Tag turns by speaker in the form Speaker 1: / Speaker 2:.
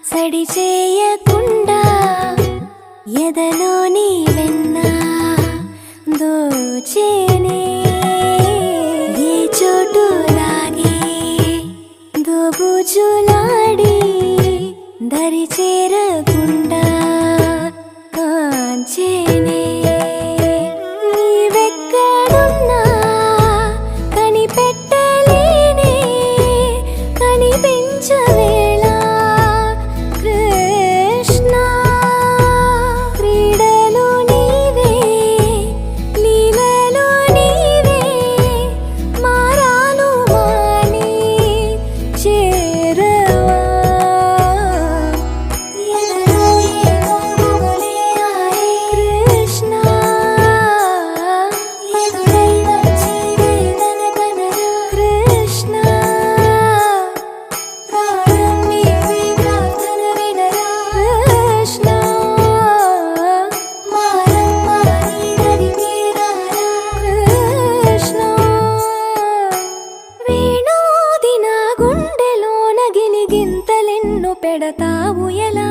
Speaker 1: సడి చేయకుండా ఎదలోని వెన్న దోచేనే ఏ చోటు లాగే దోబుజులాడి దరి చేరకుండా కాంచేనే నీవెక్కడున్నా కనిపెట్టలేనే కనిపించవేళ కృష్ణ క్రీడలు నీవే లీలలు నీవే మారాను మాని చేరవా కృష్ణ కృష్ణ ప్రాణం నీవే ప్రార్థన వినరా కృష్ణ మారమ్మ నీ దరికి రారా కృష్ణ వేణోది నా గుండెలోన గిలిగింతలెన్ను పెడతావు ఎలా